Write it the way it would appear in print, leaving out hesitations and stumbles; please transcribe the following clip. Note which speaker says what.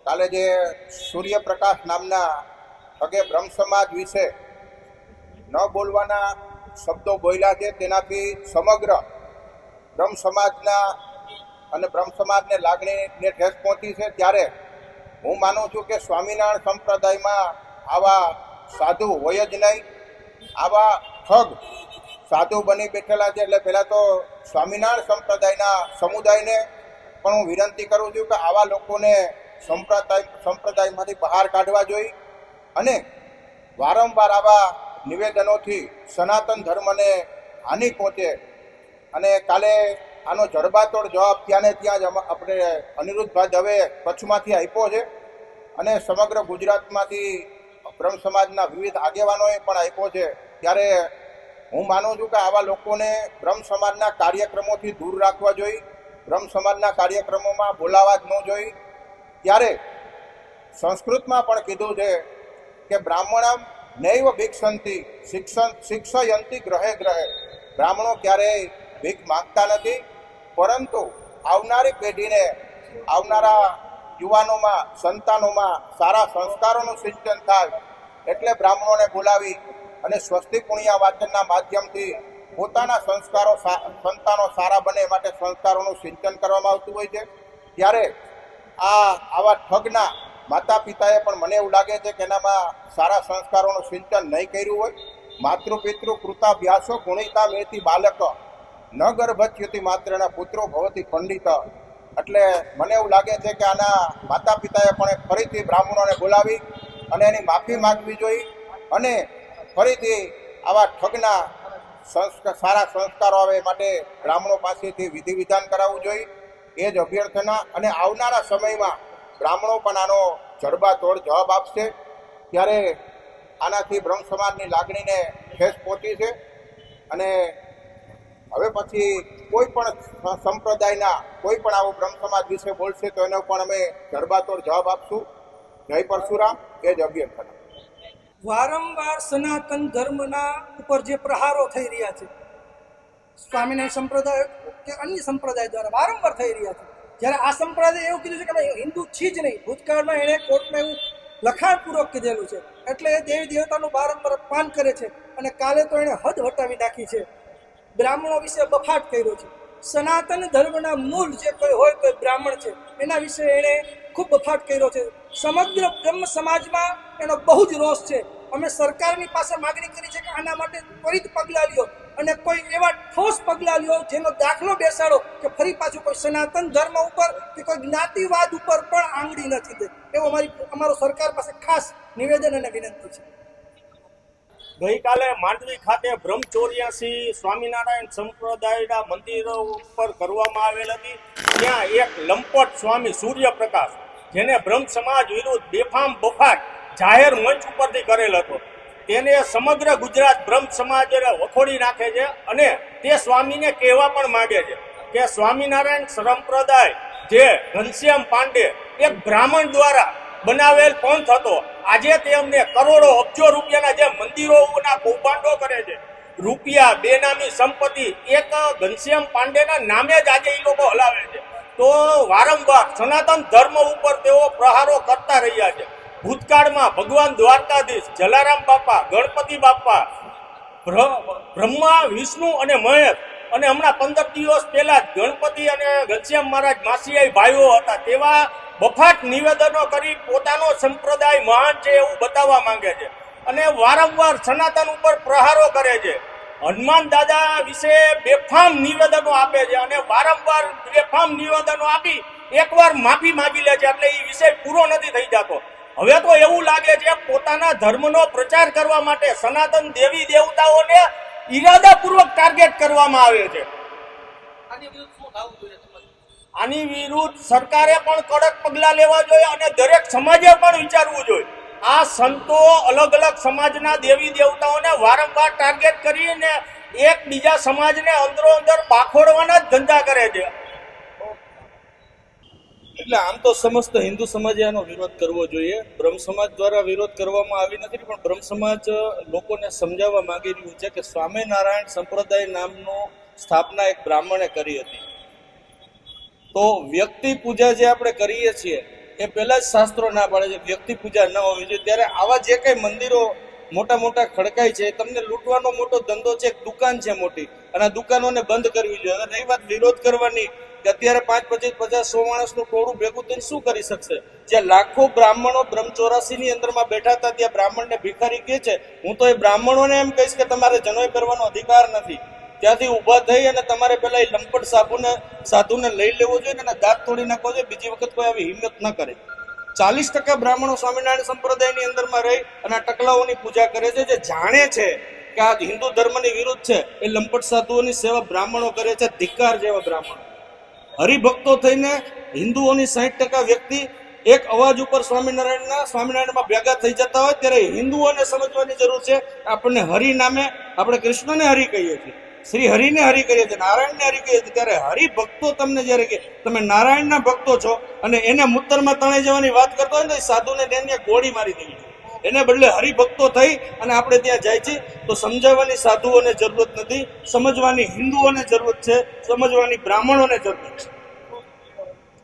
Speaker 1: કાલે જે સૂર્યપ્રકાશ નામના ઠગે બ્રહ્મ સમાજ વિશે ન બોલવાના શબ્દો બોલ્યા છે, તેનાથી સમગ્ર બ્રહ્મ સમાજના અને બ્રહ્મ સમાજને લાગણીને ઠેસ પહોંચી છે. ત્યારે હું માનું છું કે સ્વામિનારાયણ સંપ્રદાયમાં આવા સાધુ હોય જ નહીં, આવા ઠગ સાધુ બની બેઠેલા છે. એટલે પહેલાં તો સ્વામિનારાયણ સંપ્રદાયના સમુદાયને પણ હું વિનંતી કરું છું કે આવા લોકોને સંપ્રદાયમાંથી બહાર કાઢવા જોઈએ અને વારંવાર આવા નિવેદનોથી સનાતન ધર્મને હાનિ પહોંચે. અને કાલે આનો જડબાતોડ જવાબ ત્યાંને ત્યાં જ આપણે અનિરુદ્ધભાઈ દવે કચ્છમાંથી આપ્યો છે અને સમગ્ર ગુજરાતમાંથી બ્રહ્મ સમાજના વિવિધ આગેવાનોએ પણ આપ્યો છે. ત્યારે હું માનું છું કે આવા લોકોને બ્રહ્મ સમાજના કાર્યક્રમોથી દૂર રાખવા જોઈએ, બ્રહ્મ સમાજના કાર્યક્રમોમાં બોલાવા જ ન જોઈએ. ત્યારે સંસ્કૃતમાં પણ કીધું છે કે બ્રાહ્મણમ નૈવ ભિક્ષંતિ શિક્ષયંતિ ગ્રહે ગ્રહે. બ્રાહ્મણો ક્યારેય ભીખ માંગતા નથી, પરંતુ આવનારી પેઢીને, આવનારા યુવાનોમાં, સંતાનોમાં સારા સંસ્કારોનું સિંચન થાય એટલે બ્રાહ્મણોને બોલાવી અને સ્વસ્તિ પુણ્ય વાચનના માધ્યમથી પોતાના સંતાનો સારા બને માટે સંસ્કારોનું સિંચન કરવામાં આવતું હોય છે. ત્યારે આવા ઠગના માતા પિતાએ પણ મને એવું લાગે છે કે એનામાં સારા સંસ્કારોનું સિંચન નહીં કર્યું હોય. માતૃપિતૃ કૃતાભ્યાસો ગુણિતા મેથી બાલક ન ગર્ભચ્યુતિ માત્રના પુત્રો ભવતી પંડિત. એટલે મને એવું લાગે છે કે આના માતા પિતાએ પણ ફરીથી બ્રાહ્મણોને બોલાવી અને એની માફી માગવી જોઈએ અને ફરીથી આવા ઠગના સારા સંસ્કારો આવે માટે બ્રાહ્મણો પાસેથી વિધિ વિધાન કરાવવું જોઈએ. એ જ અભ્યર્થના. અને આવનારા સમયમાં બ્રાહ્મણો પણ આનો જડબાતોડ જવાબ આપશે. ત્યારે આનાથી બ્રહ્મ સમાજની લાગણીને ઠેસ પહોંચી છે અને હવે પછી કોઈ પણ સંપ્રદાયના કોઈ પણ આવો બ્રહ્મ સમાજ વિશે બોલશે તો એનો પણ અમે જડબાતોડ જવાબ આપશું. જય પરશુરામ. એ જ અભ્યર્થના.
Speaker 2: વારંવાર સનાતન ધર્મના ઉપર જે પ્રહારો થઈ રહ્યા છે સ્વામિનારાયણ સંપ્રદાય કે અન્ય સંપ્રદાય દ્વારા વારંવાર થઈ રહ્યા છે, જ્યારે આ સંપ્રદાય એવું કીધું છે કે ભાઈ હિન્દુ છી જ નહીં. ભૂતકાળમાં એણે કોર્ટમાં એવું લખાણપૂર્વક કીધેલું છે, એટલે એ દેવી દેવતાનું વારંવાર અપમાન કરે છે અને કાલે તો એણે હદ હટાવી નાખી છે. બ્રાહ્મણો વિશે બફાટ કર્યો છે. સનાતન ધર્મના મૂળ જે કોઈ હોય તો બ્રાહ્મણ છે એના વિશે એણે ખૂબ બફાટ કર્યો છે. સમગ્ર બ્રહ્મ સમાજમાં એનો બહુ જ રોષ છે. અમે સરકારની પાસે માગણી કરી છે કે આના માટે ત્વરિત પગલાં લ્યો અને કોઈ એવા ઠોસ પગલાં લ્યો જેનો દાખલો બેસાડો કે ફરી પાછું કોઈ સનાતન ધર્મ ઉપર કે કોઈ જ્ઞાતિવાદ ઉપર પણ આંગળી નથી દે. એવો અમારો સરકાર પાસે ખાસ નિવેદન અને વિનંતી છે.
Speaker 3: ગઈકાલે માંડવી ખાતે બ્રહ્મચોર્યાસી સ્વામિનારાયણ સંપ્રદાયના મંદિરો ઉપર કરવામાં આવેલ હતી. ત્યાં એક લંપટ સ્વામી સૂર્યપ્રકાશ, જેને બ્રહ્મ સમાજ વિરુદ્ધ બેફામ બફાટ જાહેર મંચ ઉપરથી કરેલ હતો, તેને સમગ્ર ગુજરાત બ્રહ્મ સમાજ વખોડી નાખે છે અને તે સ્વામીને કહેવા પણ માંગે છે કે સ્વામિનારાયણ સંપ્રદાય જે ઘનશ્યામ પાંડે એક બ્રાહ્મણ દ્વારા બનાવેલ પંથ હતો, આજે તેમને કરોડો અબજો રૂપિયાના જે મંદિરોના કૌભાંડો કરે છે, રૂપિયા બેનામી સંપત્તિ એક ઘનશ્યામ પાંડેના નામે જ આજે એ લોકો હલાવે છે. તો વારંવાર સનાતન ધર્મ ઉપર તેઓ પ્રહારો કરતા રહ્યા છે. ભૂતકાળમાં ભગવાન દ્વારકાધીશ, જલારામ બાપા, ગણપતિ બાપા, બ્રહ્મા, વિષ્ણુ અને મહેશ, અને હમણાં 15 દિવસ પહેલા જ ગણપતિ અને ઘનશ્યામ મહારાજ માસીયાઈ ભાઈઓ હતા, તેવા બફાટ નિવેદનો કરી પોતાનો સંપ્રદાય મહાન છે એવું બતાવવા માંગે છે અને વારંવાર સનાતન ઉપર પ્રહારો કરે છે. હનુમાન દાદા વિશે બેફામ નિવેદનો આપે છે અને વારંવાર બેફામ નિવેદનો આપી એકવાર માફી માંગી લે છે, એટલે એ વિષય પૂરો નથી થઈ જતો. હવે તો એવું લાગે છે પોતાના ધર્મનો પ્રચાર કરવા માટે સનાતન દેવી દેવતાઓને ઈરાદાપૂર્વક ટાર્ગેટ કરવામાં આવે છે. આની વિરુદ્ધ સરકારે પણ કડક પગલાં લેવા જોઈએ અને દરેક સમાજે પણ વિચારવું જોઈએ. આ સંતો અલગ અલગ સમાજના દેવી દેવતાઓને વારંવાર ટાર્ગેટ કરીને એક બીજા સમાજને અંદરો અંદર પાખોડવાના જ ધંધા કરે છે.
Speaker 4: એટલે આમ તો સમસ્ત હિન્દુ સમાજે આનો વિરોધ કરવો જોઈએ. બ્રહ્મ સમાજ દ્વારા વિરોધ કરવામાં આવી નથી, પણ બ્રહ્મ સમાજ લોકોને સમજાવવા માંગી રહ્યું છે કે સ્વામિનારાયણ સંપ્રદાય નામનો સ્થાપના એક બ્રાહ્મણે કરી હતી. તો વ્યક્તિ પૂજા જે આપણે કરીએ છીએ એ પહેલા જ શાસ્ત્રો ના પાડે છે વ્યક્તિ પૂજા ન હોવી જોઈએ. ત્યારે આવા જે કઈ મંદિરો મોટા મોટા ખડકાય છે તમને લૂંટવાનો મોટો ધંધો છે, એક દુકાન છે મોટી, અને આ દુકાનોને બંધ કરવી જોઈએ. અને રહી વાત વિરોધ કરવાની કે અત્યારે 5, 25, 50, 100 માણસનું ટોળું ભેગું થઈને શું કરી શકશે? જ્યાં લાખો બ્રાહ્મણો બ્રહ્મચોરાસીની અંદરમાં બેઠા હતા ત્યાં બ્રાહ્મણને ભિખારી કહે છે. હું તો એ બ્રાહ્મણોને એમ કહીશ કે તમારે જનોય પહેરવાનો અધિકાર નથી. ત્યાંથી ઊભા થઈ અને તમારે પેલા એ લંપટ સાધુને લઈ લેવો જોઈએ અને દાંત તોડી નાખવો જોઈએ. બીજી વખત કોઈ આવી હિંમત ન કરે. 40% બ્રાહ્મણો સ્વામિનારાયણ સંપ્રદાયની અંદરમાં રહી અને આ ટકલાઓની પૂજા કરે છે, જે જાણે છે કે આ હિન્દુ ધર્મની વિરુદ્ધ છે. એ લંપટ સાધુઓની સેવા બ્રાહ્મણો કરે છે. ધિક્કાર જેવા બ્રાહ્મણો. હરિભક્તો થઈને હિન્દુઓની 60% વ્યક્તિ એક અવાજ ઉપર સ્વામિનારાયણમાં ભેગા થઈ જતા હોય ત્યારે હિન્દુઓને સમજવાની જરૂર છે. આપણને હરિ નામે આપણે કૃષ્ણને હરિ કહીએ છીએ, શ્રી હરિને હરિ કહીએ છીએ, નારાયણને હરિ કહીએ છીએ. ત્યારે હરિભક્તો તમને જયારે કે તમે નારાયણના ભક્તો છો અને એને મૂતરમાં તણાઈ જવાની વાત કરતો હોય ને તો સાધુને તેને ગોળી મારી દેવી જોઈએ. એને બદલે હરિભક્તો થઈ અને આપણે ત્યાં જાય છે તો સમજાવવાની સાધુઓને જરૂરત નથી, સમજવાની હિન્દુઓને જરૂરત છે, સમજવાની બ્રાહ્મણોને જરૂરત છે.